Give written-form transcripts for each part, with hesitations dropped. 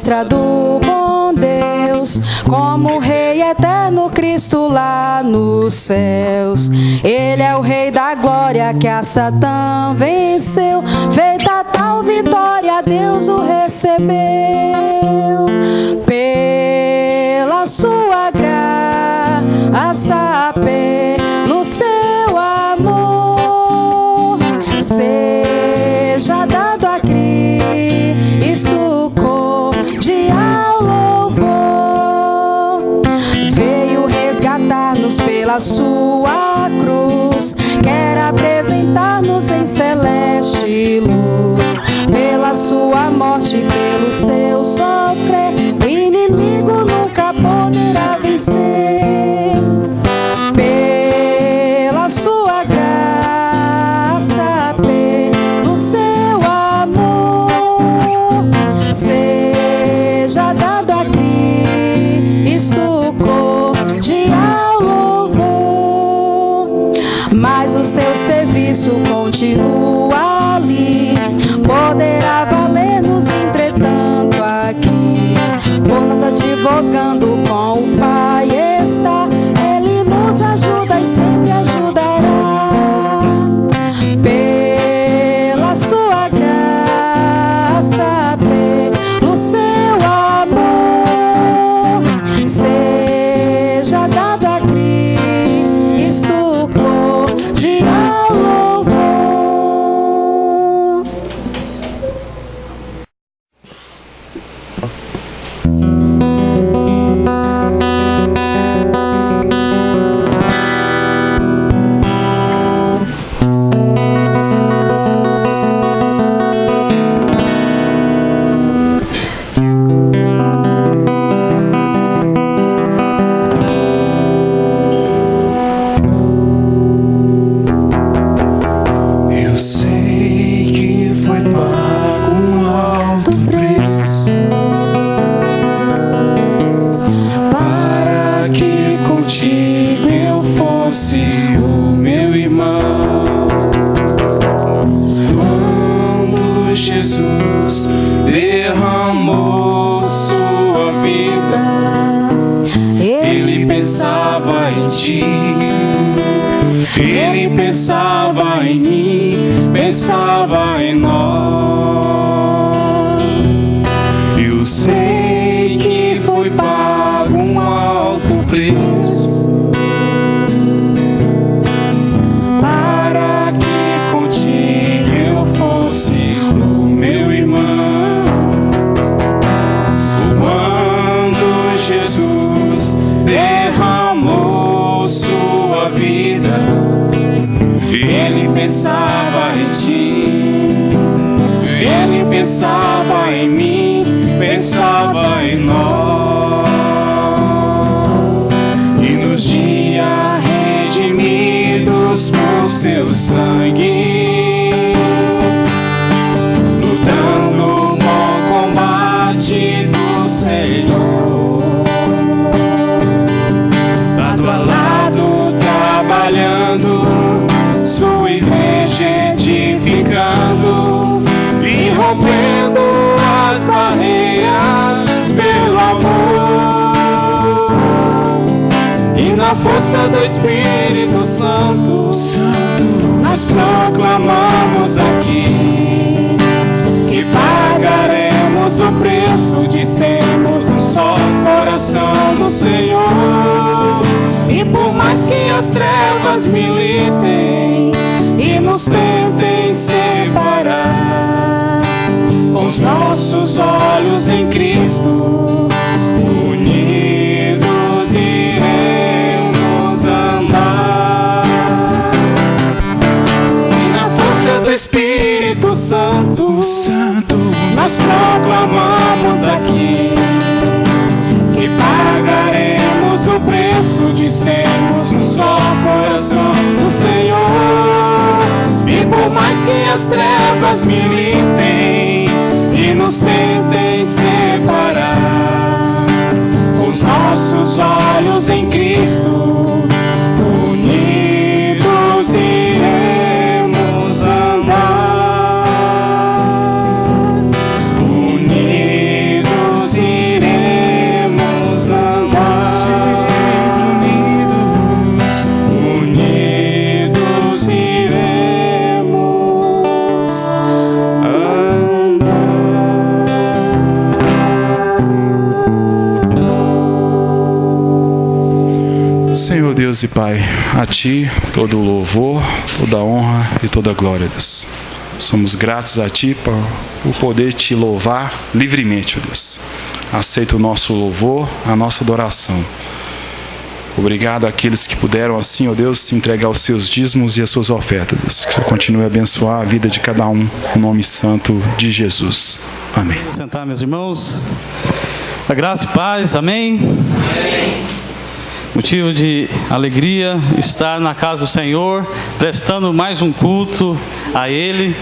destra do bom Deus, como Rei eterno Cristo lá nos céus. Ele é o Rei da glória que a Satã venceu. Feita tal vitória, Deus o recebeu. Pela sua graça, pelo seu amor, seja dado a Cristo cordial louvor. Veio resgatar-nos pela sua cruz, quer apresentar-nos em celeste luz. Pela sua morte e pelo seu sofrer, o inimigo nunca poderá vencer. Pela sua graça, pelo seu amor, seja dado a Cristo cordial louvor. Mas o seu serviço continua ali, poderá valer-nos entretanto aqui. Por nós advogando com o Pai está, Ele nos ajuda e sempre ajudará. Pela sua graça, pelo seu amor, seja dado a Cristo cordial louvor. Eu sei que foi pago um alto preço para que contigo eu fosse o meu irmão. Quando Jesus derramou sua vida, Ele pensava em ti, Ele pensava em mim, pensava em nós. Eu sei que foi pago um alto preço para que contigo eu fosse o meu irmão. Quando Jesus derramou sua vida, Ele pensava em ti, Ele pensava em mim, pensava em nós. E nos dias redimidos por seu sangue, lutando o bom combate do Senhor, lado a lado trabalhando, sua igreja edificando e rompendo as barreiras pelo amor. E na força do Espírito Santo, nós proclamamos aqui que pagaremos o preço de sermos um só coração do Senhor. E por mais que as trevas militem e nos tentem separar, com os nossos olhos em Cristo, unidos iremos andar. E na força do Espírito Santo, nós proclamamos aqui que pagaremos o preço de sermos um só coração do Senhor. E por mais que as trevas militem e nos tentem separar, com os nossos olhos em Cristo, unidos iremos andar. Unidos iremos Senhor Deus e Pai, a Ti todo o louvor, toda a honra e toda a glória, Deus. Somos gratos a Ti por poder Te louvar livremente, Deus. Aceita o nosso louvor, a nossa adoração. Obrigado àqueles que puderam assim, ó Deus, entregar os seus dízimos e as suas ofertas, Deus. Que continue a abençoar a vida de cada um, no nome santo de Jesus. Amém. Vou sentar, meus irmãos. A graça e paz, amém? Amém. Motivo de alegria estar na casa do Senhor, prestando mais um culto a Ele.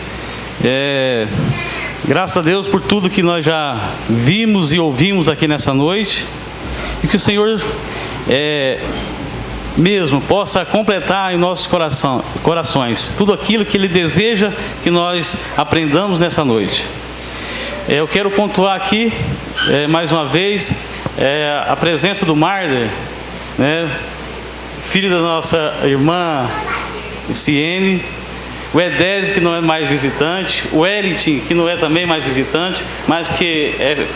Graças a Deus por tudo que nós já vimos e ouvimos aqui nessa noite. E que o Senhor mesmo possa completar em nossos corações tudo aquilo que Ele deseja que nós aprendamos nessa noite. Eu quero pontuar aqui mais uma vez a presença do Marder, filho da nossa irmã Ciene, o Edésio, que não é mais visitante, o Wellington, que não é também mais visitante, mas que é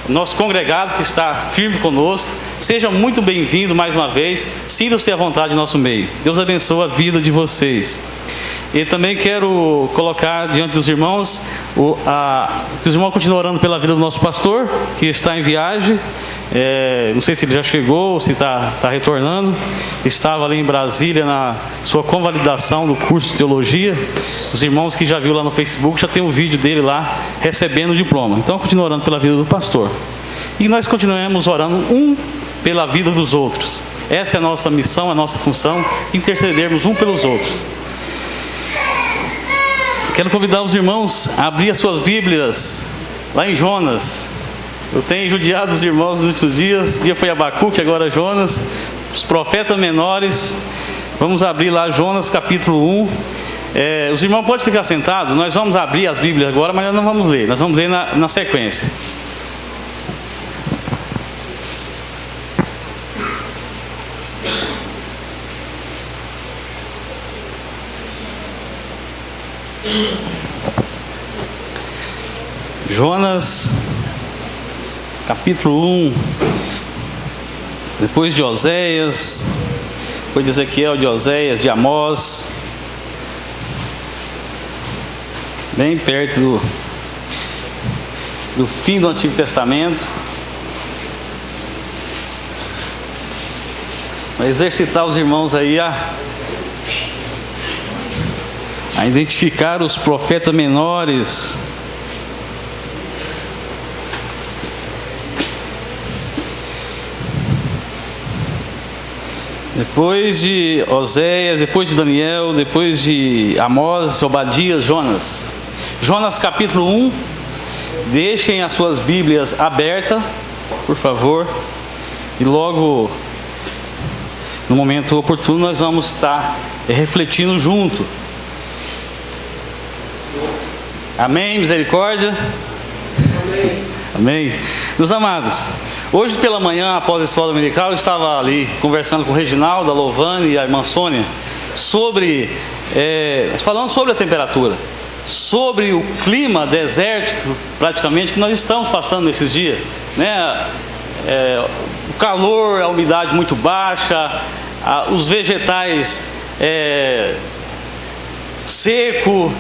nosso congregado, que está firme conosco. Seja muito bem-vindo mais uma vez, sinta-se à vontade no nosso meio. Deus abençoe a vida de vocês. E também quero colocar diante dos irmãos, que os irmãos continuem orando pela vida do nosso pastor, que está em viagem. Não sei se ele já chegou ou se está retornando. Estava ali em Brasília na sua convalidação do curso de teologia. Os irmãos que já viram lá no Facebook já tem um vídeo dele lá recebendo o diploma. Então continue orando pela vida do pastor. E nós continuemos orando pela vida dos outros. Essa é a nossa missão, a nossa função, intercedermos pelos outros. Quero convidar os irmãos a abrir as suas Bíblias lá em Jonas. Eu tenho judiado os irmãos nos últimos dias. O dia foi Abacuque, agora Jonas. Os profetas menores. Vamos abrir lá Jonas capítulo 1. Os irmãos podem ficar sentados. Nós vamos abrir as Bíblias agora, mas nós não vamos ler. Nós vamos ler na sequência. Jonas capítulo 1, depois de Oséias, depois de Ezequiel, de Oséias, de Amós, bem perto do fim do Antigo Testamento. Vai exercitar os irmãos aí a identificar os profetas menores. Depois de Oséias, depois de Daniel, depois de Amós, Obadias, Jonas. Jonas capítulo 1. Deixem as suas Bíblias abertas, por favor. E logo, no momento oportuno, nós vamos estar refletindo junto. Amém, misericórdia? Amém. Amém. Meus amados, hoje pela manhã, após a escola dominical, eu estava ali conversando com o Reginaldo, a Lovane e a irmã Sônia falando sobre a temperatura, sobre o clima desértico praticamente que nós estamos passando nesses dias, o calor, a umidade muito baixa, os vegetais seco,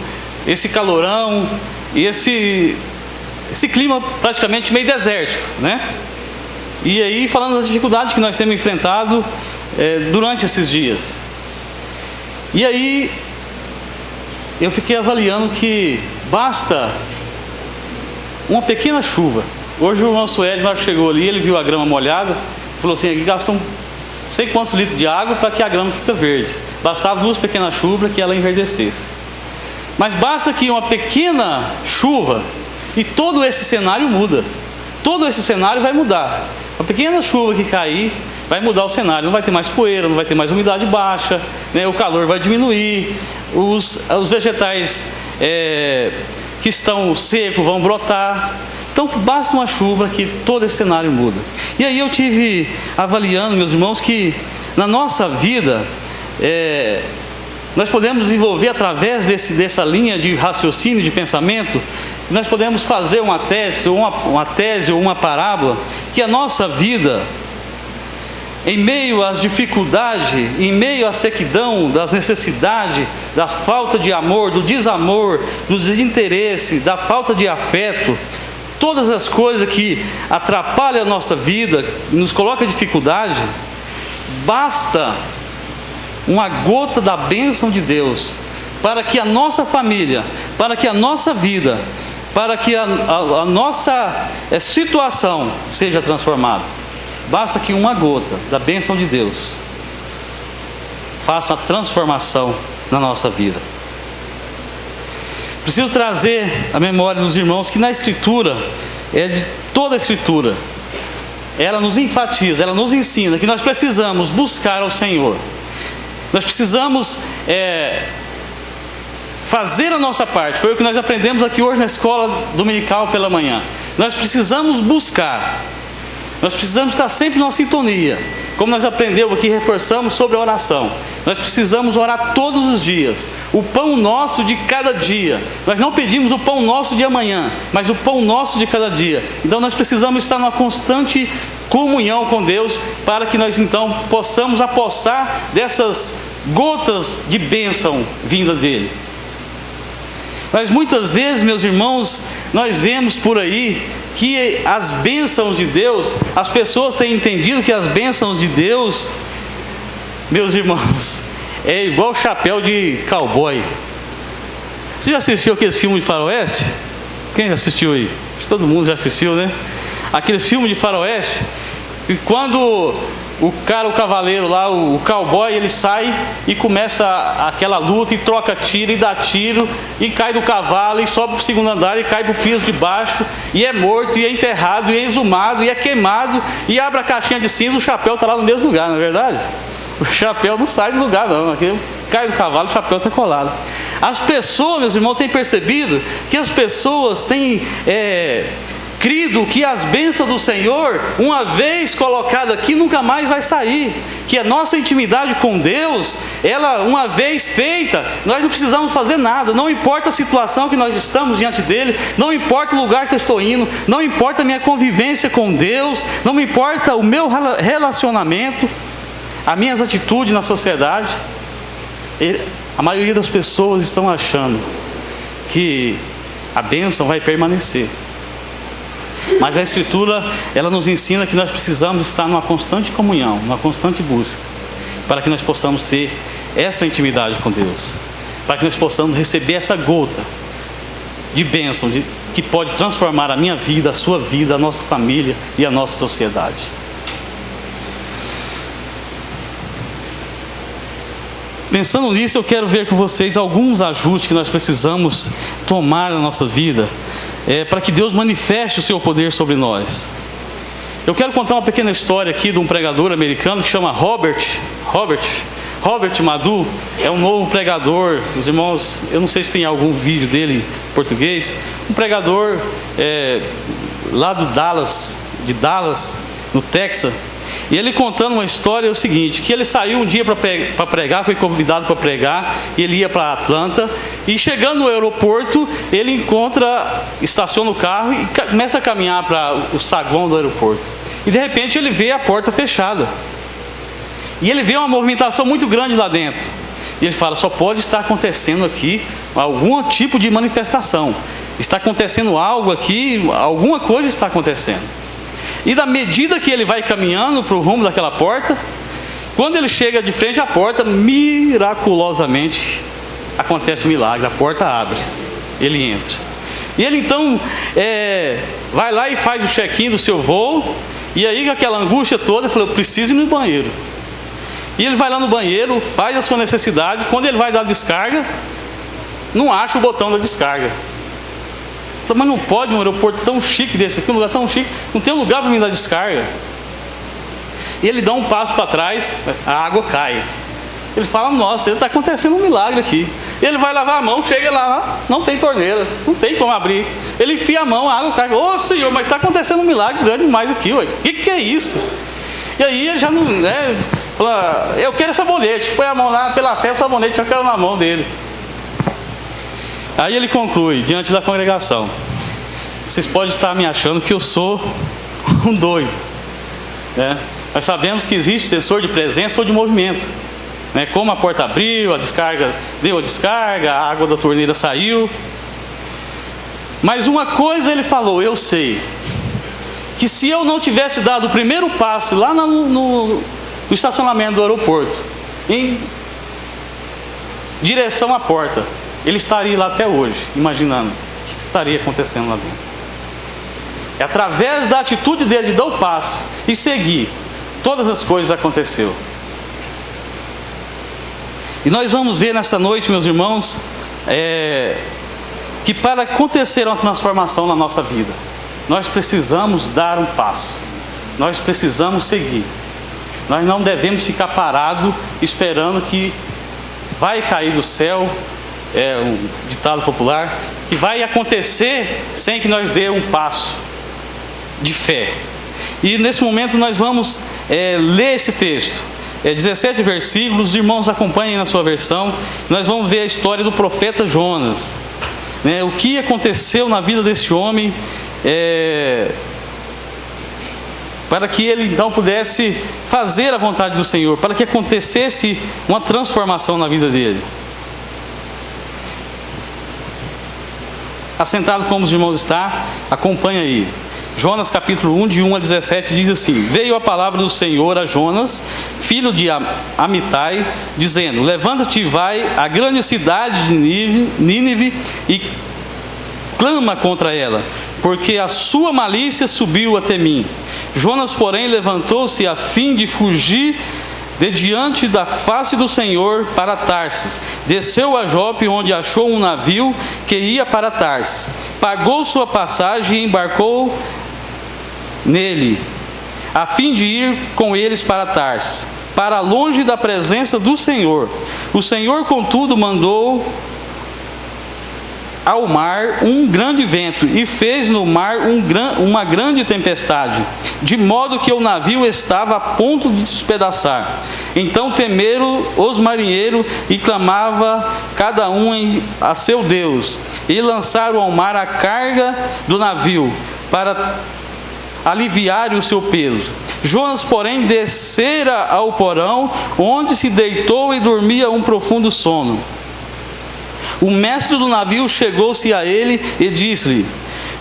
esse calorão e esse clima praticamente meio desértico, E aí falando das dificuldades que nós temos enfrentado durante esses dias. E aí eu fiquei avaliando que basta uma pequena chuva. Hoje o nosso Edson chegou ali, ele viu a grama molhada, falou assim: aqui gastam não sei quantos litros de água para que a grama fique verde. Bastava 2 pequenas chuvas que ela enverdecesse. Mas basta que uma pequena chuva e todo esse cenário muda. Todo esse cenário vai mudar. A pequena chuva que cair vai mudar o cenário. Não vai ter mais poeira, não vai ter mais umidade baixa, o calor vai diminuir, os vegetais que estão secos vão brotar. Então basta uma chuva que todo esse cenário muda. E aí eu tive avaliando, meus irmãos, que na nossa vida nós podemos desenvolver através dessa linha de raciocínio, de pensamento, nós podemos fazer uma tese ou uma parábola, que a nossa vida em meio às dificuldades, em meio à sequidão, das necessidades, da falta de amor, do desamor, do desinteresse, da falta de afeto, todas as coisas que atrapalham a nossa vida, nos colocam em dificuldade, basta uma gota da bênção de Deus para que a nossa família, para que a nossa vida, para que a nossa situação seja transformada. Basta que uma gota da bênção de Deus faça a transformação na nossa vida. Preciso trazer a memória dos irmãos que na Escritura, de toda a Escritura, ela nos enfatiza, ela nos ensina que nós precisamos buscar ao Senhor. Nós precisamos fazer a nossa parte. Foi o que nós aprendemos aqui hoje na escola dominical pela manhã. Nós precisamos buscar. Nós precisamos estar sempre numa sintonia. Como nós aprendemos aqui, reforçamos sobre a oração. Nós precisamos orar todos os dias. O pão nosso de cada dia. Nós não pedimos o pão nosso de amanhã, mas o pão nosso de cada dia. Então nós precisamos estar numa constante comunhão com Deus, para que nós então possamos apossar dessas gotas de bênção vinda dele. Mas muitas vezes, meus irmãos, nós vemos por aí que as bênçãos de Deus, as pessoas têm entendido que as bênçãos de Deus, meus irmãos, é igual chapéu de cowboy. Você já assistiu aquele filme de faroeste? Quem já assistiu aí? Acho que todo mundo já assistiu, né? Aquele filme de faroeste, e quando o cavaleiro lá, o cowboy, ele sai e começa aquela luta e troca tiro e dá tiro e cai do cavalo e sobe para o segundo andar e cai para o piso de baixo e é morto e é enterrado e é exumado e é queimado e abre a caixinha de cinza, o chapéu está lá no mesmo lugar, não é verdade? O chapéu não sai do lugar não, aqui cai do cavalo, o chapéu está colado. As pessoas, meus irmãos, têm percebido que as pessoas têm crido que as bênçãos do Senhor, uma vez colocada aqui, nunca mais vai sair. Que a nossa intimidade com Deus, ela uma vez feita, nós não precisamos fazer nada. Não importa a situação que nós estamos diante dele, não importa o lugar que eu estou indo, não importa a minha convivência com Deus, não me importa o meu relacionamento, as minhas atitudes na sociedade. A maioria das pessoas estão achando que a bênção vai permanecer. Mas a Escritura, ela nos ensina que nós precisamos estar numa constante comunhão, numa constante busca, para que nós possamos ter essa intimidade com Deus, para que nós possamos receber essa gota de bênção, que pode transformar a minha vida, a sua vida, a nossa família e a nossa sociedade. Pensando nisso, eu quero ver com vocês alguns ajustes que nós precisamos tomar na nossa vida, para que Deus manifeste o seu poder sobre nós. Eu quero contar uma pequena história aqui de um pregador americano que chama Robert Madu. É um novo pregador. Os irmãos, eu não sei se tem algum vídeo dele em português. Um pregador lá de Dallas, no Texas. E ele contando uma história é o seguinte, que ele saiu um dia para pregar, foi convidado para pregar, e ele ia para Atlanta, e chegando no aeroporto, ele estaciona o carro e começa a caminhar para o saguão do aeroporto. E de repente ele vê a porta fechada. E ele vê uma movimentação muito grande lá dentro. E ele fala, só pode estar acontecendo aqui algum tipo de manifestação. Está acontecendo algo aqui, alguma coisa está acontecendo. E da medida que ele vai caminhando para o rumo daquela porta, quando ele chega de frente à porta, miraculosamente acontece um milagre, a porta abre, ele entra. E ele então vai lá e faz o check-in do seu voo, e aí com aquela angústia toda, ele falou, eu preciso ir no banheiro. E ele vai lá no banheiro, faz a sua necessidade, quando ele vai dar a descarga, não acha o botão da descarga. Mas não pode um aeroporto tão chique desse aqui, um lugar tão chique, não tem um lugar para mim dar descarga. E ele dá um passo para trás, a água cai. Ele fala, nossa, está acontecendo um milagre aqui. Ele vai lavar a mão, chega lá, não tem torneira, não tem como abrir. Ele enfia a mão, a água cai. Ô Senhor, mas está acontecendo um milagre grande demais aqui, ué. O que é isso? E aí ele já não, fala, eu quero sabonete. Põe a mão lá, pela fé, o sabonete já caiu na mão dele. Aí ele conclui, diante da congregação, vocês podem estar me achando que eu sou um doido, Nós sabemos que existe sensor de presença ou de movimento, né? Como a porta abriu, a descarga deu a descarga, a água da torneira saiu. Mas uma coisa ele falou: eu sei que se eu não tivesse dado o primeiro passo lá no estacionamento do aeroporto, em direção à porta, ele estaria lá até hoje, imaginando o que estaria acontecendo lá dentro. É através da atitude dele de dar o passo e seguir, todas as coisas aconteceram. E nós vamos ver nessa noite, meus irmãos, que para acontecer uma transformação na nossa vida, nós precisamos dar um passo, nós precisamos seguir. Nós não devemos ficar parados esperando que vai cair do céu, é um ditado popular, que vai acontecer sem que nós dê um passo de fé. E nesse momento nós vamos ler esse texto. 17 versículos, os irmãos acompanhem na sua versão. Nós vamos ver a história do profeta Jonas, né? O que aconteceu na vida desse homem, para que ele então pudesse fazer a vontade do Senhor, para que acontecesse uma transformação na vida dele. Assentado como os irmãos estão, acompanha aí. Jonas capítulo 1, de 1 a 17, diz assim: Veio a palavra do Senhor a Jonas, filho de Amitai, dizendo: Levanta-te e vai à grande cidade de Nínive e clama contra ela, porque a sua malícia subiu até mim. Jonas, porém, levantou-se a fim de fugir de diante da face do Senhor para Tarsis. Desceu a Jope, onde achou um navio que ia para Tarsis. Pagou sua passagem e embarcou nele, a fim de ir com eles para Tarsis, para longe da presença do Senhor. O Senhor, contudo, mandou ao mar um grande vento e fez no mar uma grande tempestade, de modo que o navio estava a ponto de despedaçar. Então temeram os marinheiros e clamava cada um a seu Deus, e lançaram ao mar a carga do navio para aliviar o seu peso. Jonas, porém, descera ao porão, onde se deitou e dormia um profundo sono. O mestre do navio chegou-se a ele e disse-lhe: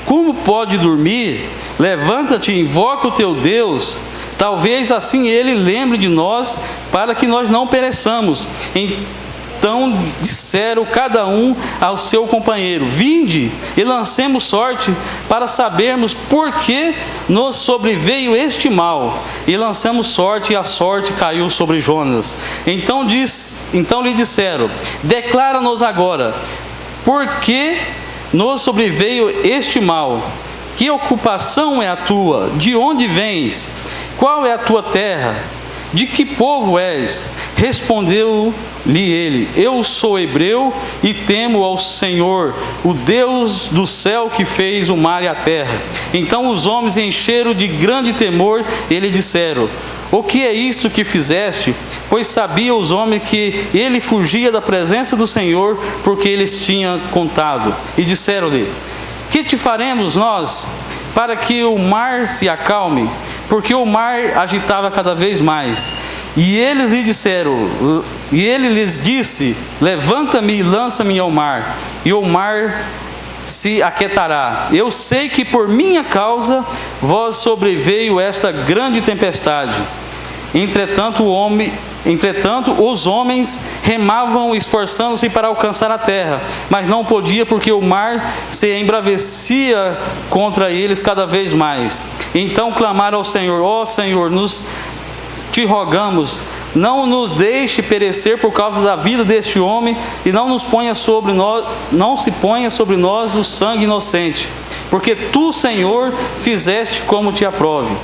Como pode dormir? Levanta-te e invoca o teu Deus. Talvez assim ele lembre de nós, para que nós não pereçamos. Então disseram cada um ao seu companheiro: Vinde e lancemos sorte, para sabermos por que nos sobreveio este mal. E lançamos sorte, e a sorte caiu sobre Jonas. Então lhe disseram: Declara-nos agora, por que nos sobreveio este mal? Que ocupação é a tua? De onde vens? Qual é a tua terra? De que povo és? Respondeu-lhe ele: Eu sou hebreu e temo ao Senhor, o Deus do céu, que fez o mar e a terra. Então os homens encheram de grande temor e lhe disseram: O que é isto que fizeste? Pois sabiam os homens que ele fugia da presença do Senhor, porque eles tinham contado. E disseram-lhe: Que te faremos nós, para que o mar se acalme? Porque o mar agitava cada vez mais. E eles lhe disseram, e ele lhes disse: Levanta-me e lança-me ao mar, e o mar se aquietará. Eu sei que por minha causa vos sobreveio esta grande tempestade. Entretanto os homens remavam, esforçando-se para alcançar a terra, mas não podia, porque o mar se embravecia contra eles cada vez mais. Então clamaram ao Senhor: Ó Senhor, te rogamos, não nos deixe perecer por causa da vida deste homem, e não se ponha sobre nós o sangue inocente, porque tu, Senhor, fizeste como te aprove.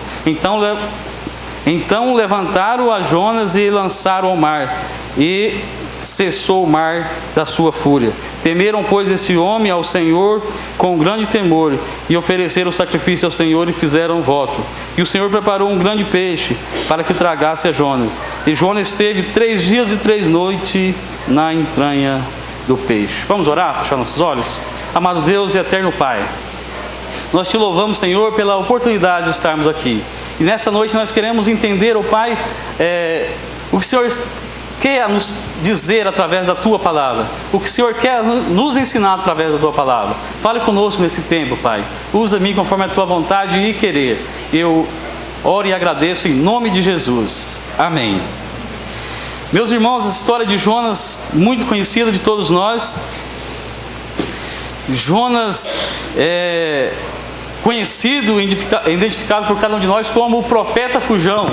Então levantaram a Jonas e lançaram ao mar, e cessou o mar da sua fúria. Temeram, pois, esse homem ao Senhor com grande temor, e ofereceram sacrifício ao Senhor e fizeram voto. E o Senhor preparou um grande peixe para que tragasse a Jonas. E Jonas esteve 3 dias e 3 noites na entranha do peixe. Vamos orar, fechar nossos olhos? Amado Deus e eterno Pai, nós te louvamos, Senhor, pela oportunidade de estarmos aqui. E nessa noite nós queremos entender, ó Pai, o que o Senhor quer nos dizer através da Tua Palavra. O que o Senhor quer nos ensinar através da Tua Palavra. Fale conosco nesse tempo, Pai. Usa-me conforme a Tua vontade e querer. Eu oro e agradeço em nome de Jesus. Amém. Meus irmãos, a história de Jonas, muito conhecida de todos nós. Jonas é conhecido, identificado por cada um de nós como o profeta fujão.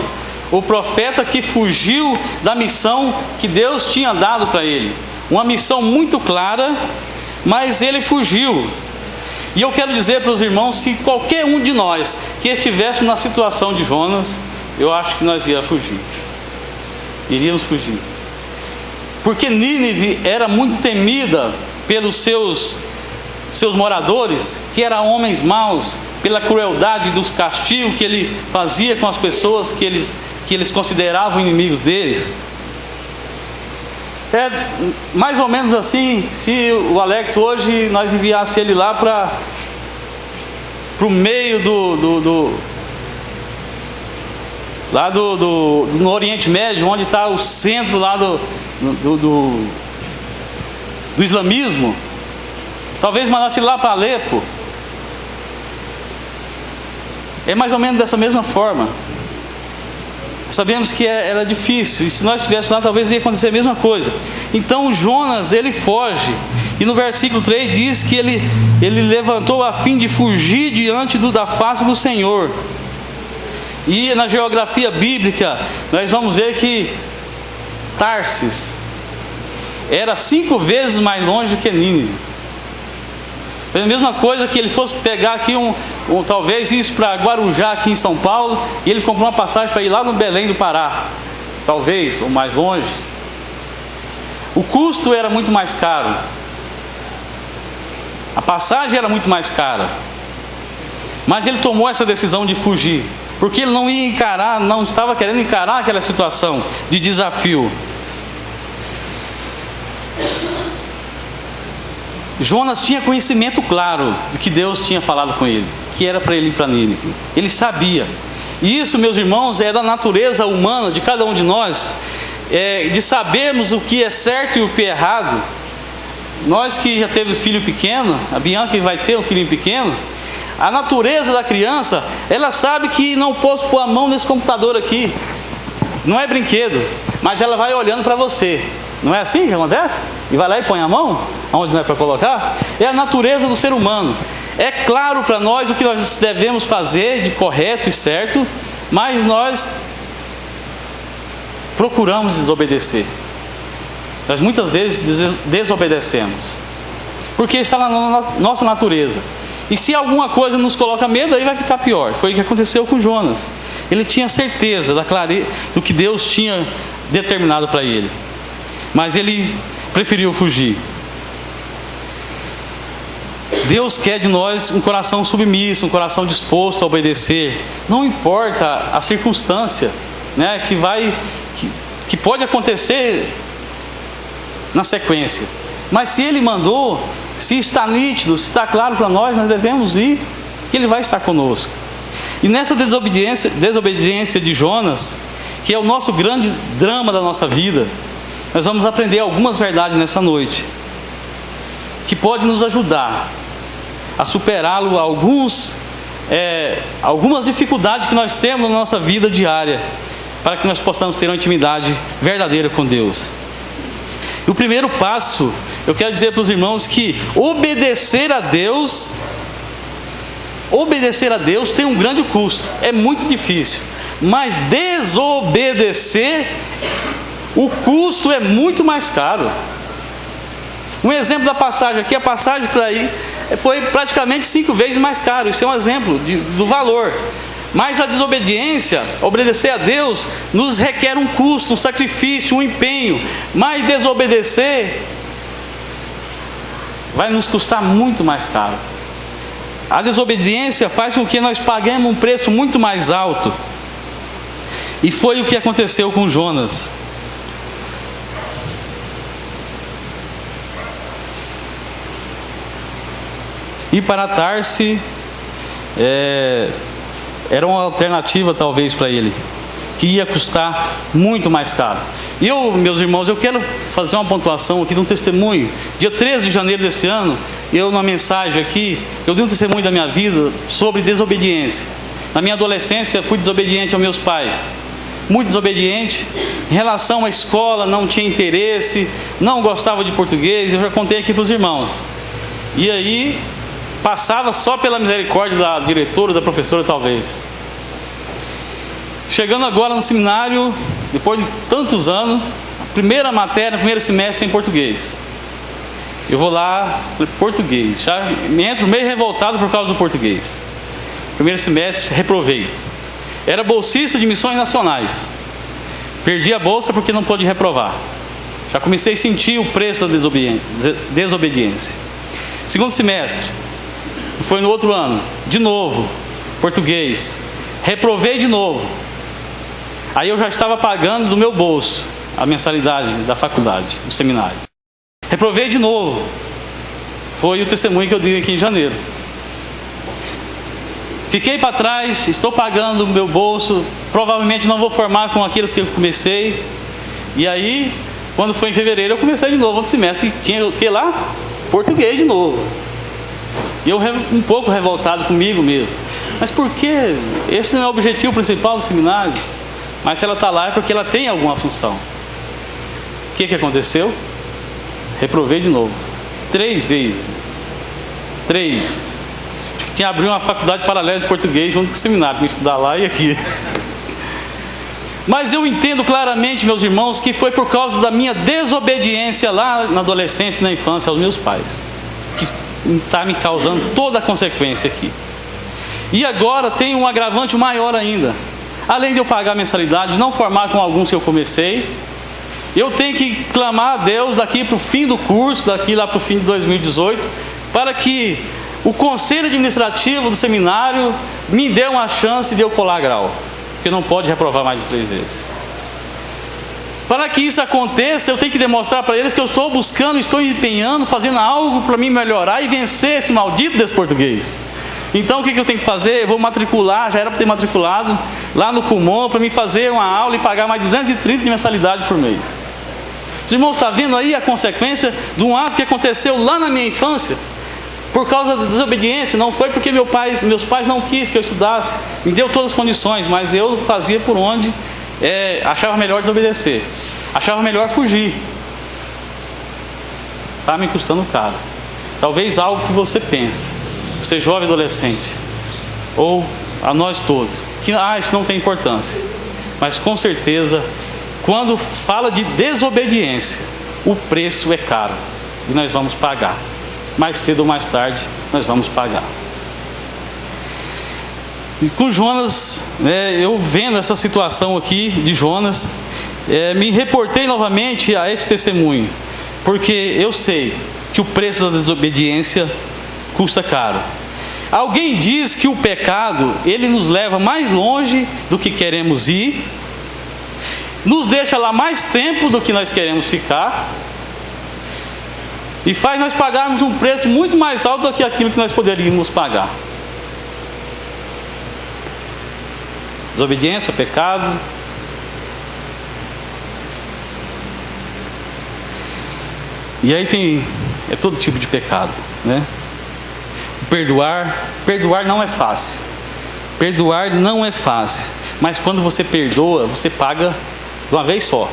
O profeta que fugiu da missão que Deus tinha dado para ele. Uma missão muito clara, mas ele fugiu. E eu quero dizer para os irmãos, se qualquer um de nós que estivéssemos na situação de Jonas, eu acho que nós iríamos fugir. Porque Nínive era muito temida pelos seus moradores, que eram homens maus, pela crueldade dos castigos que ele fazia com as pessoas que eles consideravam inimigos deles. É mais ou menos assim, se o Alex hoje nós enviasse ele lá para o meio no Oriente Médio, onde está o centro lá do islamismo. Talvez mandasse ele lá para Alepo. É mais ou menos dessa mesma forma. Sabemos que era difícil, e se nós estivéssemos lá, talvez ia acontecer a mesma coisa. Então Jonas, ele foge, e no versículo 3 diz que ele levantou a fim de fugir diante da face do Senhor. E na geografia bíblica, nós vamos ver que Tarsis era 5 vezes mais longe que Nínive. É a mesma coisa que ele fosse pegar aqui talvez isso para Guarujá, aqui em São Paulo, e ele comprou uma passagem para ir lá no Belém do Pará, talvez, ou mais longe. O custo era muito mais caro, a passagem era muito mais cara, mas ele tomou essa decisão de fugir, porque ele não estava querendo encarar aquela situação de desafio. Jonas tinha conhecimento claro de que Deus tinha falado com ele, que era para ele ir para Nínive. Ele sabia. E isso, meus irmãos, é da natureza humana de cada um de nós, de sabermos o que é certo e o que é errado. Nós que já temos filho pequeno, a Bianca vai ter um filhinho pequeno, a natureza da criança, ela sabe que não posso pôr a mão nesse computador aqui. Não é brinquedo, mas ela vai olhando para você. Não é assim que acontece? E vai lá e põe a mão onde não é para colocar? É a natureza do ser humano. É claro para nós o que nós devemos fazer de correto e certo, mas nós procuramos desobedecer. Nós muitas vezes desobedecemos, porque está na nossa natureza. E se alguma coisa nos coloca medo, aí vai ficar pior. Foi o que aconteceu com Jonas. Ele tinha certeza do que Deus tinha determinado para ele, mas ele preferiu fugir. Deus quer de nós um coração submisso, um coração disposto a obedecer. Não importa a circunstância, né, que pode acontecer na sequência. Mas se Ele mandou, se está nítido, se está claro para nós, nós devemos ir, que Ele vai estar conosco. E nessa desobediência de Jonas, que é o nosso grande drama da nossa vida, nós vamos aprender algumas verdades nessa noite, que pode nos ajudar a superá-lo algumas dificuldades que nós temos na nossa vida diária, para que nós possamos ter uma intimidade verdadeira com Deus. E o primeiro passo, eu quero dizer para os irmãos que obedecer a Deus tem um grande custo, é muito difícil, mas desobedecer, o custo é muito mais caro. Um exemplo da passagem aqui, a passagem para ir foi praticamente 5 vezes mais caro. Isso é um exemplo do valor. Mas a desobediência, obedecer a Deus, nos requer um custo, um sacrifício, um empenho. Mas desobedecer vai nos custar muito mais caro. A desobediência faz com que nós paguemos um preço muito mais alto. E foi o que aconteceu com Jonas. E para Tarsis, era uma alternativa talvez para ele, que ia custar muito mais caro. E eu, meus irmãos, eu quero fazer uma pontuação aqui de um testemunho. Dia 13 de janeiro desse ano, eu numa mensagem aqui, eu dei um testemunho da minha vida sobre desobediência. Na minha adolescência, fui desobediente aos meus pais. Muito desobediente. Em relação à escola, não tinha interesse, não gostava de português, eu já contei aqui para os irmãos. E aí, passava só pela misericórdia da diretora, da professora talvez. Chegando agora no seminário, depois de tantos anos, primeira matéria, primeiro semestre em português. Eu vou lá, português, já me entro meio revoltado por causa do português. Primeiro semestre, reprovei. Era bolsista de missões nacionais. Perdi a bolsa porque não pude reprovar. Já comecei a sentir o preço da desobediência. Segundo semestre, foi no outro ano, de novo, português. Reprovei de novo. Aí eu já estava pagando do meu bolso a mensalidade da faculdade, do seminário. Reprovei de novo. Foi o testemunho que eu dei aqui em janeiro. Fiquei para trás, estou pagando do meu bolso, provavelmente não vou formar com aqueles que eu comecei. E aí, quando foi em fevereiro, eu comecei de novo, outro semestre, e tinha o que lá? Português de novo. E eu um pouco revoltado comigo mesmo. Mas por que? Esse não é o objetivo principal do seminário. Mas se ela está lá é porque ela tem alguma função. O que aconteceu? Reprovei de novo. 3 vezes. 3. Acho que tinha abrido uma faculdade paralela de português junto com o seminário, para estudar lá e aqui. Mas eu entendo claramente, meus irmãos, que foi por causa da minha desobediência lá na adolescência e na infância aos meus pais, que está me causando toda a consequência aqui. E agora tem um agravante maior ainda. Além de eu pagar a mensalidade, não formar com alguns que eu comecei, eu tenho que clamar a Deus daqui para o fim do curso, daqui lá para o fim de 2018, para que o conselho administrativo do seminário me dê uma chance de eu colar grau, porque não pode reprovar mais de 3 vezes. Para que isso aconteça, eu tenho que demonstrar para eles que eu estou buscando, estou empenhando, fazendo algo para me melhorar e vencer esse maldito desse português. Então o que eu tenho que fazer? Eu vou matricular, já era para ter matriculado lá no Kumon, para me fazer uma aula e pagar mais 230 de mensalidade por mês. Os irmãos estão vendo aí a consequência de um ato que aconteceu lá na minha infância? Por causa da desobediência. Não foi porque meus pais não quis que eu estudasse, me deu todas as condições, mas eu fazia por onde achava melhor desobedecer, achava melhor fugir. Está me custando caro. Talvez algo que você pensa, você jovem adolescente, ou a nós todos, que isso não tem importância. Mas com certeza, quando fala de desobediência, o preço é caro e nós vamos pagar. Mais cedo ou mais tarde, nós vamos pagar. E com Jonas, eu vendo essa situação aqui de Jonas, me reportei novamente a esse testemunho, porque eu sei que o preço da desobediência custa caro. Alguém diz que o pecado, ele nos leva mais longe do que queremos ir, nos deixa lá mais tempo do que nós queremos ficar, e faz nós pagarmos um preço muito mais alto do que aquilo que nós poderíamos pagar. Desobediência, pecado. E aí tem todo tipo de pecado, né? Perdoar não é fácil. Perdoar não é fácil. Mas quando você perdoa, você paga de uma vez só.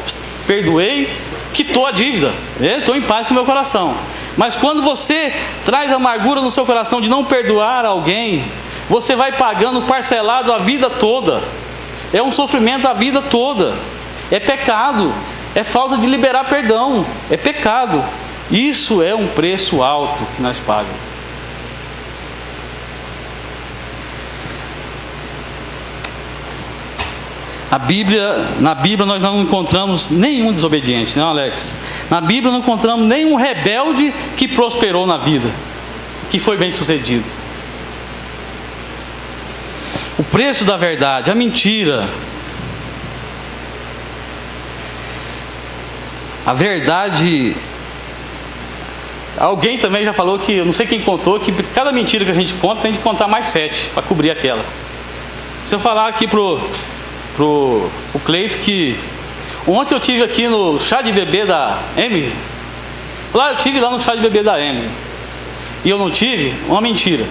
Perdoei, quitou a dívida, estou em paz com o meu coração. Mas quando você traz amargura no seu coração de não perdoar alguém, você vai pagando parcelado a vida toda. É um sofrimento a vida toda. É pecado. É falta de liberar perdão. É pecado. Isso é um preço alto que nós pagamos. Na Bíblia nós não encontramos nenhum desobediente, não, Alex? Na Bíblia não encontramos nenhum rebelde que prosperou na vida, que foi bem sucedido. O preço da verdade, a mentira. A verdade. Alguém também já falou que, eu não sei quem contou, que cada mentira que a gente conta tem de contar mais 7 para cobrir aquela. Se eu falar aqui pro Cleito que ontem eu tive aqui no chá de bebê da Emily, eu tive lá no chá de bebê da Emily, e eu não tive, uma mentira.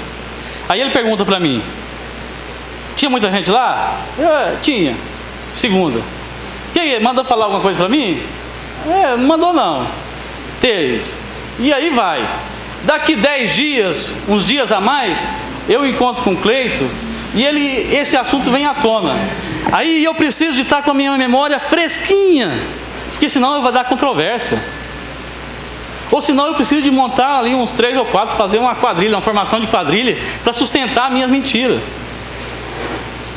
Aí ele pergunta para mim, tinha muita gente lá? Tinha. Segunda, quem manda falar alguma coisa para mim? Não mandou não. 3. E aí vai. Daqui 10 dias, uns dias a mais, eu encontro com o Cleito e esse assunto vem à tona. Aí eu preciso de estar com a minha memória fresquinha, porque senão vai dar controvérsia. Ou senão eu preciso de montar ali uns 3 ou 4, fazer uma quadrilha, uma formação de quadrilha, para sustentar minhas mentiras.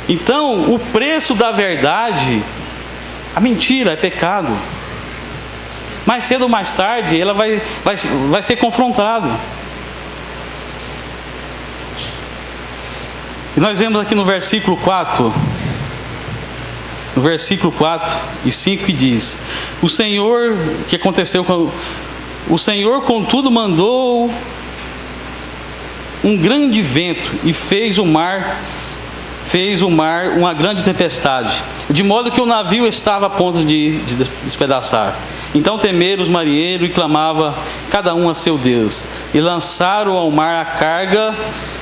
Então, o preço da verdade, a mentira é pecado. Mais cedo ou mais tarde, ela vai ser confrontada. E nós vemos aqui no versículo 4, no versículo 4 e 5 que diz: o Senhor, que aconteceu com o Senhor, contudo, mandou um grande vento e fez o mar uma grande tempestade, de modo que o navio estava a ponto de despedaçar. Então temeram os marinheiros e clamavam cada um a seu Deus, e lançaram ao mar a carga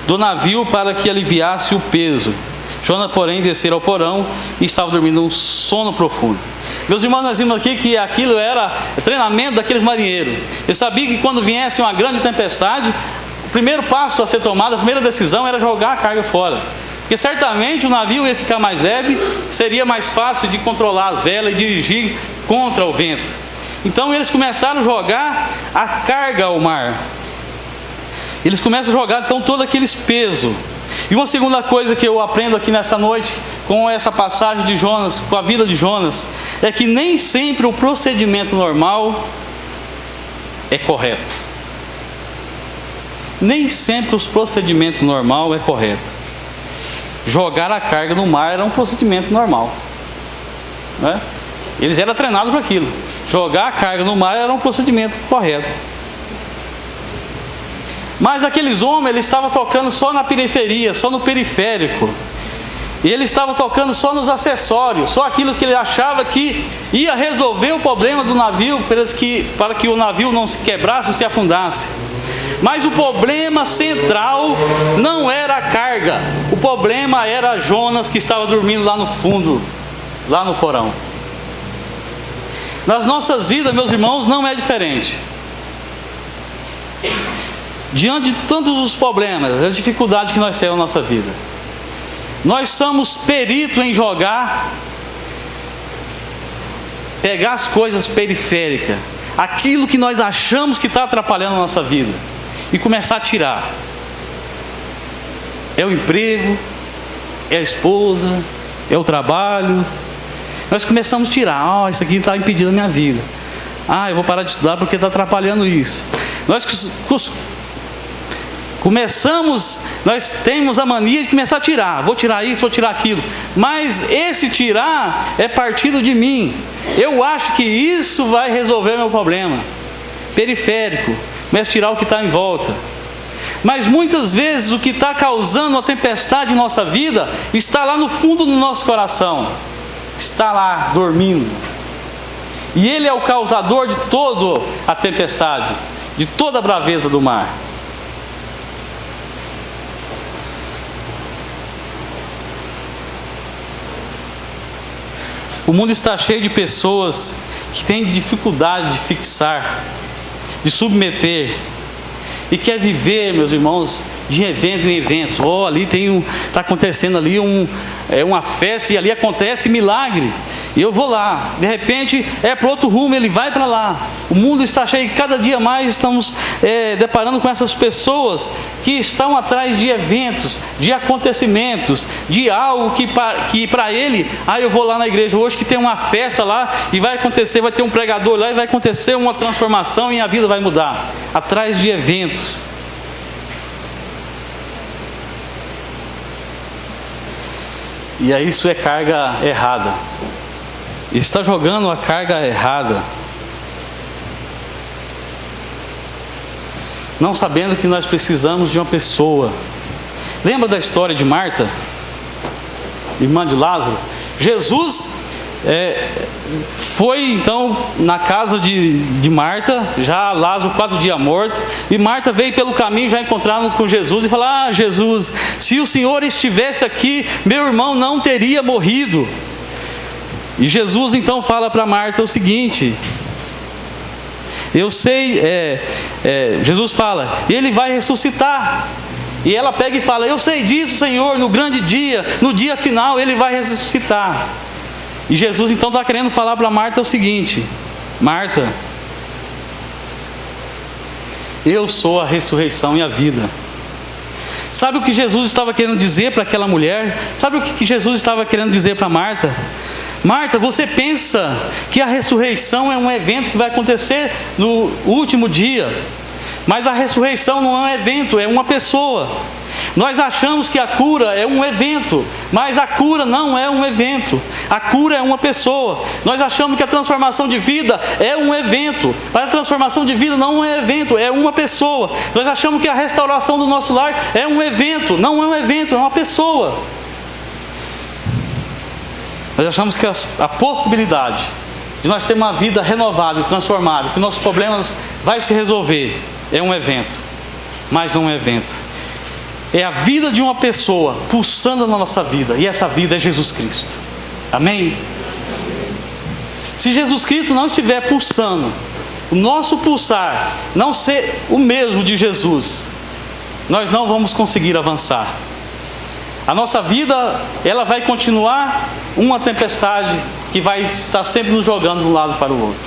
do navio para que aliviasse o peso. Jonas, porém, desceram ao porão e estava dormindo um sono profundo. Meus irmãos, nós vimos aqui que aquilo era treinamento daqueles marinheiros. Eles sabiam que quando viesse uma grande tempestade, o primeiro passo a ser tomado, a primeira decisão era jogar a carga fora. Porque certamente o navio ia ficar mais leve, seria mais fácil de controlar as velas e dirigir contra o vento. Então eles começaram a jogar a carga ao mar. Eles começam a jogar então todo aqueles pesos. E uma segunda coisa que eu aprendo aqui nessa noite, com essa passagem de Jonas, com a vida de Jonas, é que nem sempre o procedimento normal é correto. Nem sempre os procedimentos normal é correto. Jogar a carga no mar era um procedimento normal, né? Eles eram treinados para aquilo. Jogar a carga no mar era um procedimento correto. Mas aqueles homens, eles estavam tocando só na periferia, só no periférico. E eles estavam tocando só nos acessórios, só aquilo que ele achava que ia resolver o problema do navio, para que o navio não se quebrasse ou se afundasse. Mas o problema central não era a carga. O problema era Jonas, que estava dormindo lá no fundo, lá no porão. Nas nossas vidas, meus irmãos, não é diferente. Diante de todos os problemas, as dificuldades que nós temos na nossa vida, nós somos peritos em pegar as coisas periféricas, aquilo que nós achamos que está atrapalhando a nossa vida, e começar a tirar. É o emprego, é a esposa, é o trabalho. Nós começamos a tirar. Isso aqui está impedindo a minha vida. Eu vou parar de estudar porque está atrapalhando isso. Nós temos a mania de começar a tirar. Vou tirar isso, vou tirar aquilo. Mas esse tirar é partido de mim. Eu acho que isso vai resolver meu problema periférico. Começa a tirar o que está em volta. Mas muitas vezes o que está causando a tempestade em nossa vida está lá no fundo do nosso coração. Está lá dormindo. E ele é o causador de toda a tempestade, de toda a braveza do mar. O mundo está cheio de pessoas que têm dificuldade de fixar, de submeter, e quer viver, meus irmãos, de evento em eventos. Ali está acontecendo ali uma festa, e ali acontece milagre, e eu vou lá. De repente é para outro rumo, ele vai para lá. O mundo está cheio, e cada dia mais estamos deparando com essas pessoas que estão atrás de eventos, de acontecimentos, de algo que para ele, eu vou lá na igreja hoje que tem uma festa lá, e vai acontecer, vai ter um pregador lá, e vai acontecer uma transformação, e a vida vai mudar. Atrás de eventos. E aí isso é carga errada. Ele está jogando a carga errada, não sabendo que nós precisamos de uma pessoa. Lembra da história de Marta? irmã de Lázaro, Jesus foi então na casa de Marta, já Lázaro 4 dias morto, e Marta veio pelo caminho já encontrar com Jesus e falou: ah, Jesus, se o Senhor estivesse aqui, meu irmão não teria morrido. E Jesus então fala para Marta o seguinte: eu sei, Jesus fala, ele vai ressuscitar. E ela pega e fala: eu sei disso, Senhor, no grande dia, no dia final ele vai ressuscitar. E Jesus então está querendo falar para Marta o seguinte: Marta, eu sou a ressurreição e a vida. Sabe o que Jesus estava querendo dizer para aquela mulher? Sabe o que Jesus estava querendo dizer para Marta? Marta, você pensa que a ressurreição é um evento que vai acontecer no último dia, mas a ressurreição não é um evento, é uma pessoa. Nós achamos que a cura é um evento, mas a cura não é um evento. A cura é uma pessoa. Nós achamos que a transformação de vida é um evento, mas a transformação de vida não é um evento, é uma pessoa. Nós achamos que a restauração do nosso lar é um evento, não é um evento, é uma pessoa. Nós achamos que a possibilidade de nós termos uma vida renovada e transformada, que nossos problemas vai se resolver, é um evento, mas não é um evento. É a vida de uma pessoa pulsando na nossa vida, e essa vida é Jesus Cristo. Amém? Se Jesus Cristo não estiver pulsando, o nosso pulsar não ser o mesmo de Jesus, nós não vamos conseguir avançar. A nossa vida, ela vai continuar uma tempestade que vai estar sempre nos jogando de um lado para o outro.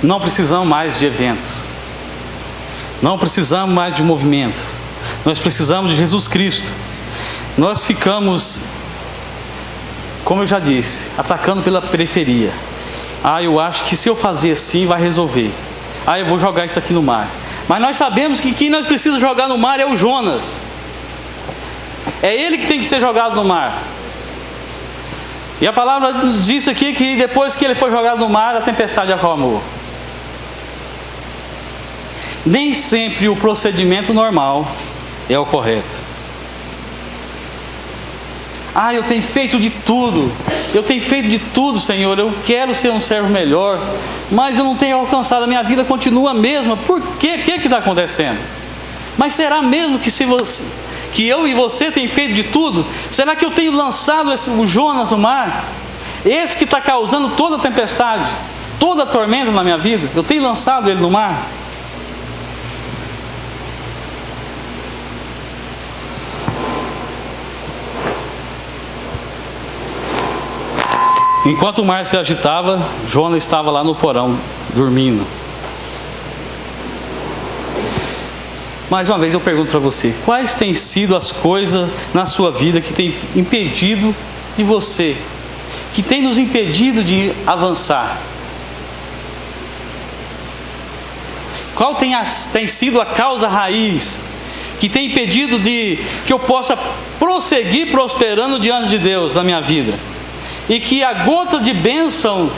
Não precisamos mais de eventos. Não precisamos mais de movimento. Nós precisamos de Jesus Cristo. Nós ficamos, como eu já disse, atacando pela periferia. Ah, eu acho que se eu fazer assim vai resolver. Ah, eu vou jogar isso aqui no mar. Mas nós sabemos que quem nós precisamos jogar no mar é o Jonas. É ele que tem que ser jogado no mar. E a palavra nos diz aqui que depois que ele foi jogado no mar, a tempestade acalmou. Nem sempre o procedimento normal é o correto. Ah, eu tenho feito de tudo. Eu tenho feito de tudo, Senhor. Eu quero ser um servo melhor, mas eu não tenho alcançado. A minha vida continua a mesma. Por quê? O que está acontecendo? Mas será mesmo que eu e você tem feito de tudo? Será que eu tenho lançado o Jonas no mar? Esse que está causando toda a tempestade, toda a tormenta na minha vida, eu tenho lançado ele no mar? Enquanto o mar se agitava, Jonas estava lá no porão, dormindo. Mais uma vez eu pergunto para você: quais têm sido as coisas na sua vida que tem impedido de você, que tem nos impedido de avançar? Qual tem sido a causa raiz que tem impedido que eu possa prosseguir prosperando diante de Deus na minha vida? E que as gotas de bênção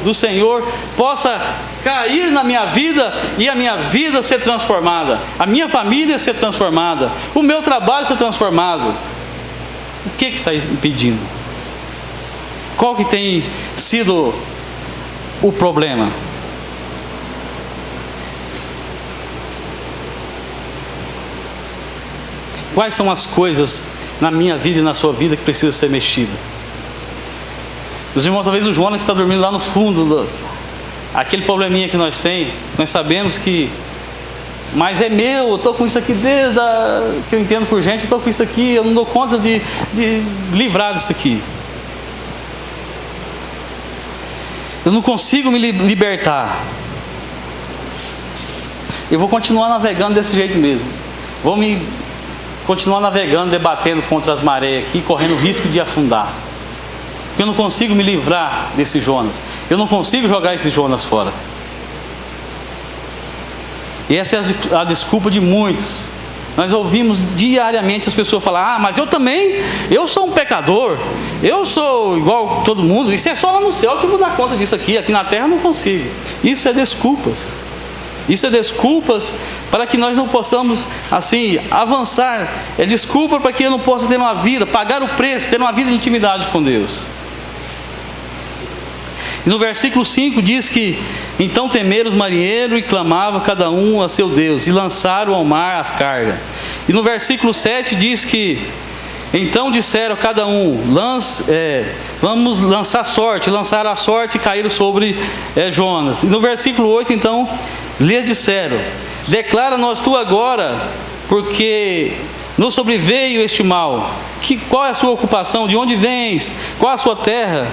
do Senhor possa cair na minha vida e a minha vida ser transformada, a minha família ser transformada, o meu trabalho ser transformado. O que está impedindo? Qual que tem sido o problema? Quais são as coisas na minha vida e na sua vida que precisa ser mexida? Os irmãos, talvez o Jonas que está dormindo lá no fundo, aquele probleminha que nós temos, nós sabemos que, mas é meu, eu estou com isso aqui desde que eu entendo por gente, eu estou com isso aqui, eu não dou conta de livrar disso aqui. Eu não consigo me libertar. Eu vou continuar navegando desse jeito mesmo. Vou continuar navegando, debatendo contra as marés aqui, correndo risco de afundar. Porque eu não consigo me livrar desse Jonas. Eu não consigo jogar esse Jonas fora. E essa é a desculpa de muitos. Nós ouvimos diariamente as pessoas falar: ah, mas eu sou um pecador, eu sou igual todo mundo, isso é só lá no céu que eu vou dar conta disso aqui na terra eu não consigo. Isso é desculpas. Isso é desculpas para que nós não possamos, assim, avançar. É desculpa para que eu não possa ter uma vida, pagar o preço, ter uma vida de intimidade com Deus. E no versículo 5 diz que: então temeram os marinheiros e clamavam cada um a seu Deus, e lançaram ao mar as cargas. E no versículo 7 diz que: então disseram cada um, vamos lançar sorte. Lançaram a sorte e caíram sobre Jonas. E no versículo 8 então lhes disseram: declara-nos tu agora, porque nos sobreveio este mal. Qual é a sua ocupação? De onde vens? Qual a sua terra?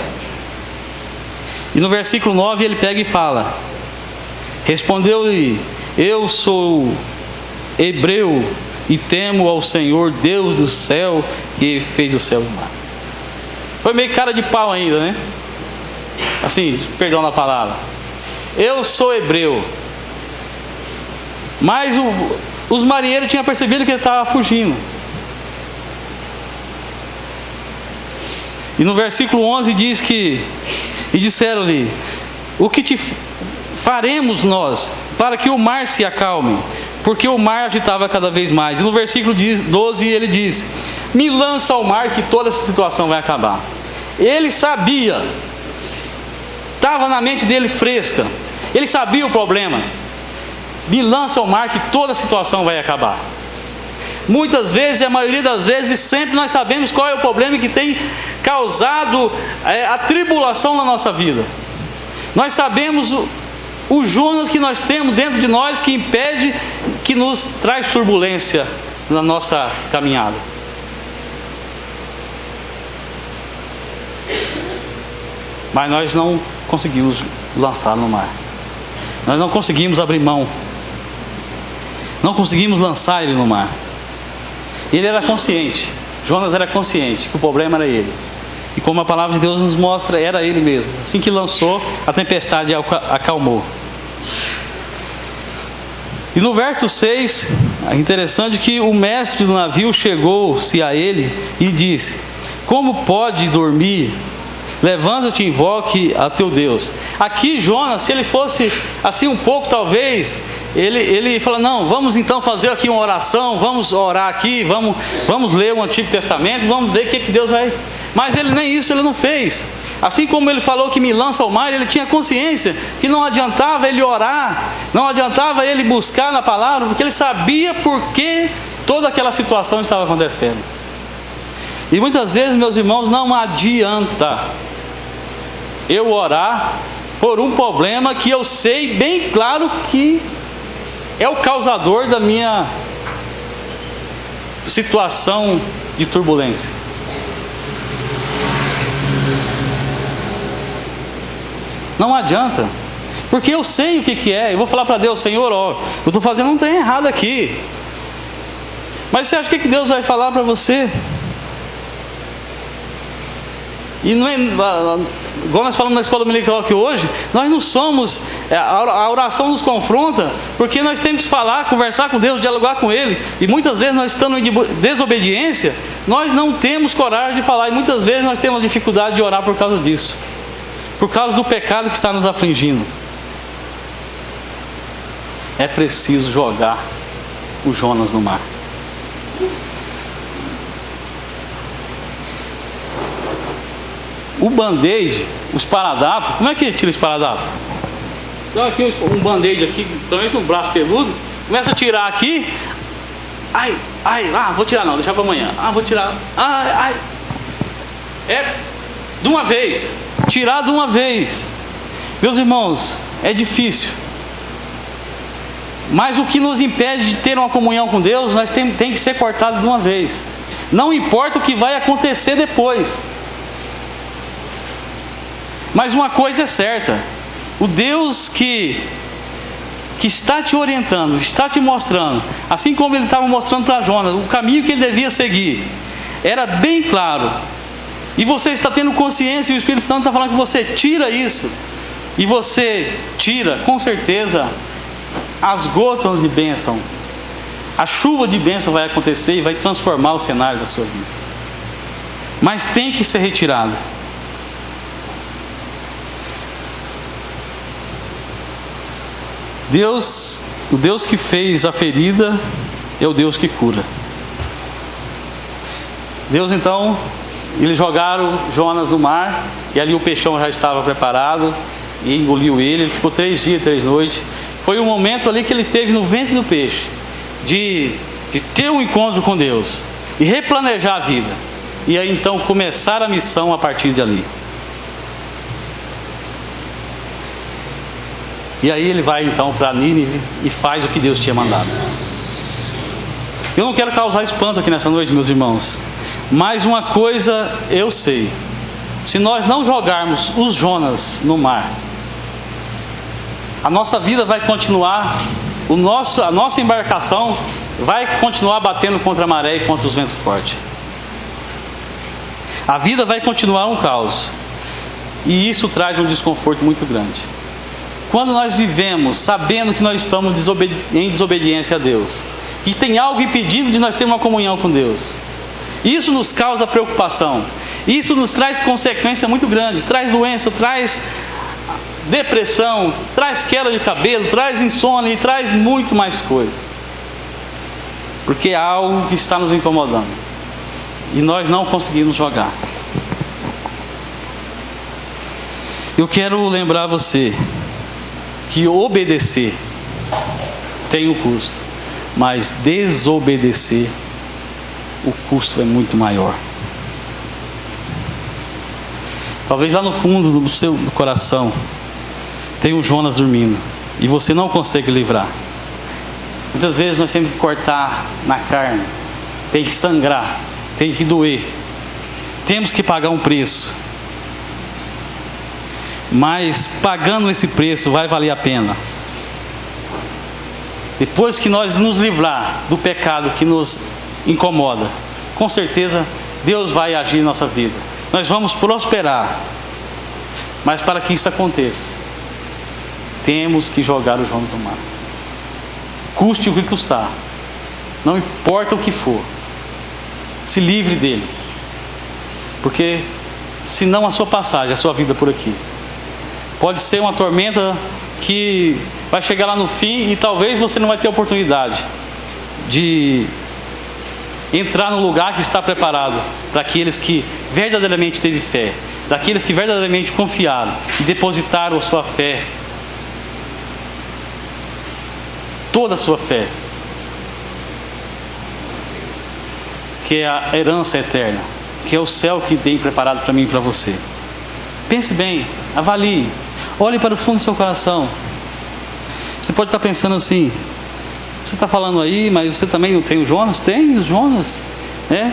E no versículo 9 ele pega e fala: respondeu-lhe: eu sou hebreu e temo ao Senhor Deus do céu, que fez o céu e o mar. Foi meio cara de pau ainda, né? Assim, perdão na palavra. Eu sou hebreu. Mas os marinheiros tinham percebido que ele estava fugindo. E no versículo 11 diz que: e disseram-lhe: o que te faremos nós para que o mar se acalme? Porque o mar agitava cada vez mais. E no versículo 12 ele diz: me lança ao mar que toda essa situação vai acabar. Ele sabia, estava na mente dele fresca, ele sabia o problema. Me lança ao mar que toda a situação vai acabar. Muitas vezes, a maioria das vezes, sempre nós sabemos qual é o problema que tem causado a tribulação na nossa vida. Nós sabemos o Jonas que nós temos dentro de nós, que impede, que nos traz turbulência na nossa caminhada. Mas nós não conseguimos lançar no mar. Nós não conseguimos abrir mão. Não conseguimos lançar ele no mar. Ele era consciente, Jonas era consciente que o problema era ele. E como a palavra de Deus nos mostra, era ele mesmo. Assim que lançou, a tempestade acalmou. E no verso 6, é interessante que o mestre do navio chegou-se a ele e disse: como pode dormir? Levanta-te e invoque a teu Deus. Aqui Jonas, se ele fosse assim um pouco talvez, ele fala: não, vamos então fazer aqui uma oração, vamos orar aqui, vamos ler o Antigo Testamento, vamos ver o que Deus vai... Mas ele nem isso ele não fez. Assim como ele falou que me lança ao mar, ele tinha consciência que não adiantava ele orar, não adiantava ele buscar na palavra, porque ele sabia por que toda aquela situação estava acontecendo. E muitas vezes, meus irmãos, não adianta eu orar por um problema que eu sei bem claro que é o causador da minha situação de turbulência. Não adianta, porque eu sei o que é. Eu vou falar para Deus: Senhor, ó, eu estou fazendo um trem errado aqui. Mas você acha que Deus vai falar para você? E não é, igual nós falamos na escola dominical aqui hoje, nós não somos, a oração nos confronta, porque nós temos que falar, conversar com Deus, dialogar com Ele, e muitas vezes nós estamos em desobediência, nós não temos coragem de falar, e muitas vezes nós temos dificuldade de orar por causa disso, por causa do pecado que está nos afligindo. É preciso jogar o Jonas no mar. O band-aid, os paradapos, como é que tira esse paradapo? Então aqui um band-aid aqui, principalmente um braço peludo, começa a tirar aqui, vou tirar não, deixar para amanhã, vou tirar, é de uma vez, tirar de uma vez. Meus irmãos, é difícil, mas o que nos impede de ter uma comunhão com Deus, nós tem que ser cortado de uma vez, não importa o que vai acontecer depois. Mas uma coisa é certa: o Deus que está te orientando, está te mostrando, assim como Ele estava mostrando para Jonas, o caminho que ele devia seguir, era bem claro, e você está tendo consciência, e o Espírito Santo está falando que você tira isso, e você tira, com certeza, as gotas de bênção, a chuva de bênção vai acontecer e vai transformar o cenário da sua vida. Mas tem que ser retirado. Deus, o Deus que fez a ferida, é o Deus que cura. Deus então, eles jogaram Jonas no mar, e ali o peixão já estava preparado, e engoliu ele. Ele ficou 3 dias e 3 noites. Foi um momento ali que ele teve no ventre do peixe, de ter um encontro com Deus, e replanejar a vida, e aí então começar a missão a partir de ali. E aí ele vai então para Nínive e faz o que Deus tinha mandado. Eu não quero causar espanto aqui nessa noite, meus irmãos, mas uma coisa eu sei: se nós não jogarmos os Jonas no mar, a nossa vida vai continuar, a nossa embarcação vai continuar batendo contra a maré e contra os ventos fortes. A vida vai continuar um caos, e isso traz um desconforto muito grande. Quando nós vivemos sabendo que nós estamos em desobediência a Deus, que tem algo impedindo de nós termos uma comunhão com Deus, isso nos causa preocupação, isso nos traz consequência muito grande, traz doença, traz depressão, traz queda de cabelo, traz insônia e traz muito mais coisa, porque é algo que está nos incomodando e nós não conseguimos jogar. Eu quero lembrar você que obedecer tem um custo, mas desobedecer, o custo é muito maior. Talvez lá no fundo do seu coração tem um Jonas dormindo e você não consegue livrar. Muitas vezes nós temos que cortar na carne, tem que sangrar, tem que doer, temos que pagar um preço, mas pagando esse preço vai valer a pena. Depois que nós nos livrar do pecado que nos incomoda, com certeza Deus vai agir em nossa vida, nós vamos prosperar. Mas para que isso aconteça, temos que jogar os Jonas no mar, custe o que custar, não importa o que for, se livre dele, porque senão a sua passagem, a sua vida por aqui pode ser uma tormenta que vai chegar lá no fim e talvez você não vai ter oportunidade de entrar no lugar que está preparado para aqueles que verdadeiramente teve fé, daqueles que verdadeiramente confiaram e depositaram a sua fé, toda a sua fé, que é a herança eterna, que é o céu que tem preparado para mim e para você. Pense bem, avalie, olhe para o fundo do seu coração. Você pode estar pensando assim: você está falando aí, mas você também não tem o Jonas? Tem os Jonas, né?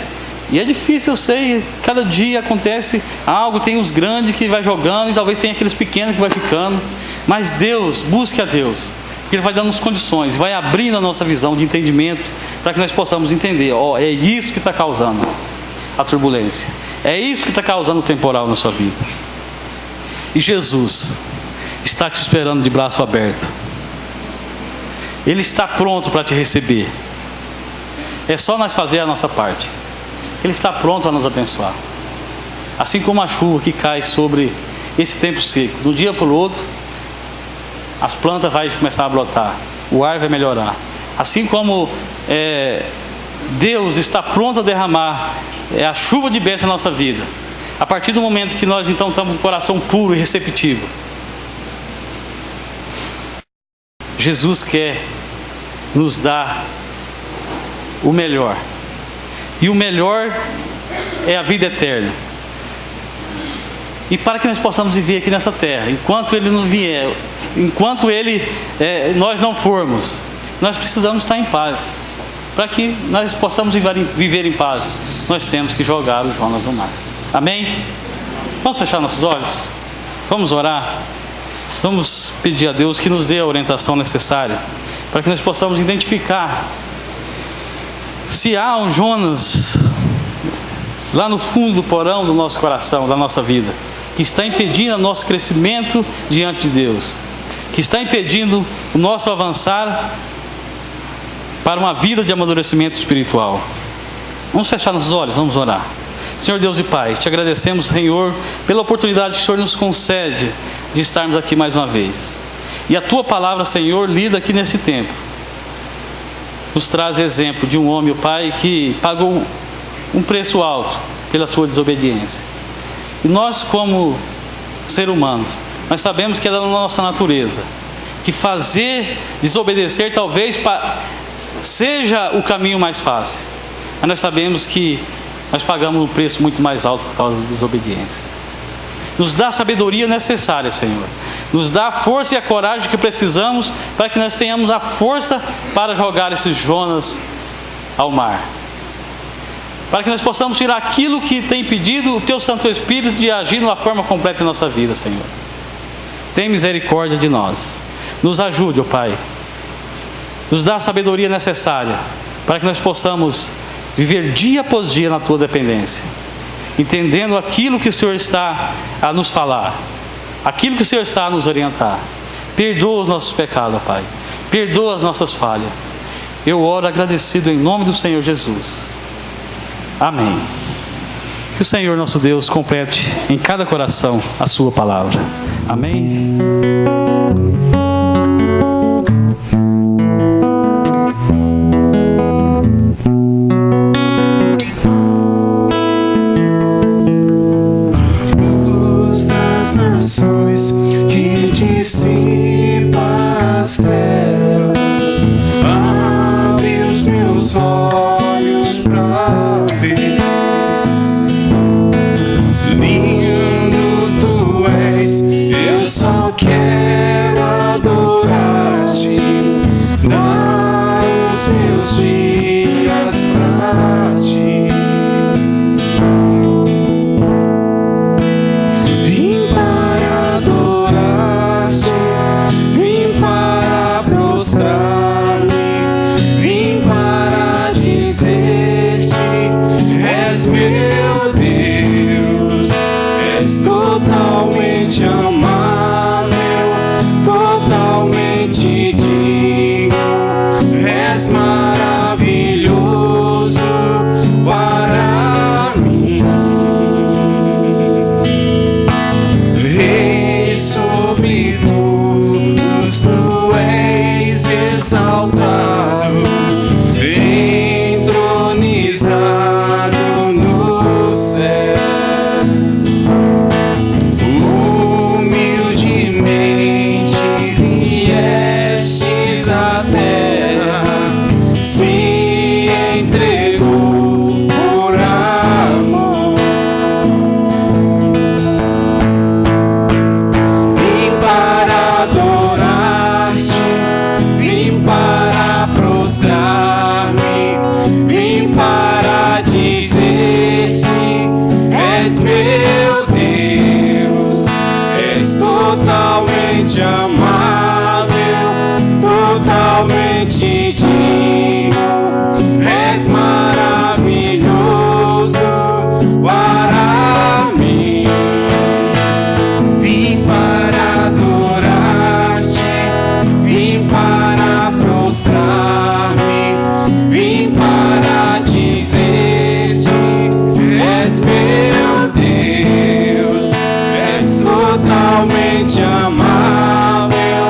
E é difícil, eu sei, cada dia acontece algo, tem os grandes que vai jogando e talvez tenha aqueles pequenos que vai ficando, mas Deus, busque a Deus, porque Ele vai dando as condições, vai abrindo a nossa visão de entendimento para que nós possamos entender, é isso que está causando a turbulência, é isso que está causando o temporal na sua vida. E Jesus está te esperando de braço aberto. Ele está pronto para te receber. É só nós fazer a nossa parte. Ele está pronto a nos abençoar. Assim como a chuva que cai sobre esse tempo seco, de um dia para o outro, as plantas vão começar a brotar, o ar vai melhorar. Assim como Deus está pronto a derramar a chuva de bênção na nossa vida, a partir do momento que nós então estamos com o coração puro e receptivo. Jesus quer nos dar o melhor, e o melhor é a vida eterna. E para que nós possamos viver aqui nessa terra, enquanto Ele não vier, enquanto nós não formos, nós precisamos estar em paz. Para que nós possamos viver em paz, nós temos que jogar os Jonas no mar. Amém? Vamos fechar nossos olhos? Vamos orar? Vamos pedir a Deus que nos dê a orientação necessária para que nós possamos identificar se há um Jonas lá no fundo do porão do nosso coração, da nossa vida, que está impedindo o nosso crescimento diante de Deus, que está impedindo o nosso avançar para uma vida de amadurecimento espiritual. Vamos fechar nossos olhos, vamos orar. Senhor Deus e Pai, te agradecemos, Senhor, pela oportunidade que o Senhor nos concede de estarmos aqui mais uma vez. E a Tua palavra, Senhor, lida aqui nesse tempo, nos traz exemplo de um homem, o Pai, que pagou um preço alto pela sua desobediência. E nós, como seres humanos, nós sabemos que é da nossa natureza, que desobedecer talvez seja o caminho mais fácil. Mas nós sabemos que nós pagamos um preço muito mais alto por causa da desobediência. Nos dá a sabedoria necessária, Senhor. Nos dá a força e a coragem que precisamos para que nós tenhamos a força para jogar esses Jonas ao mar. Para que nós possamos tirar aquilo que tem impedido o Teu Santo Espírito de agir de uma forma completa em nossa vida, Senhor. Tem misericórdia de nós. Nos ajude, ó Pai. Nos dá a sabedoria necessária para que nós possamos viver dia após dia na Tua dependência, entendendo aquilo que o Senhor está a nos falar, aquilo que o Senhor está a nos orientar. Perdoa os nossos pecados, ó Pai. Perdoa as nossas falhas. Eu oro agradecido em nome do Senhor Jesus. Amém. Que o Senhor nosso Deus complete em cada coração a Sua palavra. Amém. Luz das nações que dissipa as trevas, abre os meus olhos pra ver. Lindo Tu és, eu só quero adorar-te, dar os meus dias pra Ti. Vim para adorar-te, vim para prostrar-me, vim para dizer-te: és meu Deus, és totalmente amável, totalmente digno, és maravilhoso para mim. Rei sobre todos, Tu és exaltado, entronizado no céu. Humildemente viestes à terra, se entregou por amor. Vim para adorar-te, vim para prostrar-me, vim para dizer-te: és meu Deus, és totalmente amável, totalmente digno, és maravilhoso para mim. Vim para adorar-te, vim para prostrar-me, vim para dizer-te: és meu Deus, és totalmente amável,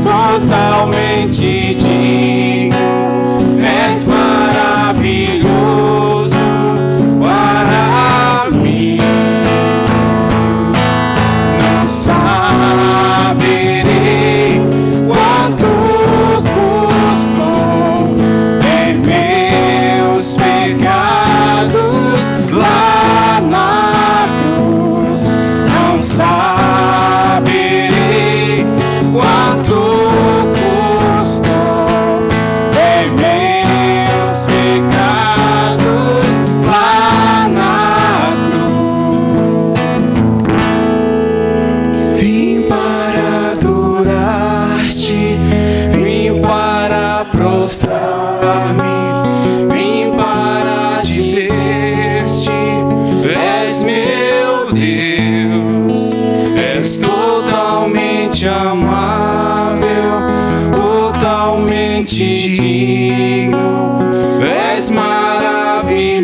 totalmente digno, és maravilhoso para mim. Não saberei quanto custou ver meus pecados lá na cruz. Não saberei quanto custou ver meus pecados lá na cruz. Vim para adorar-te, vim para prostrar-me, vim para dizer-te: és meu Deus, és totalmente amável, totalmente digno, és maravilhoso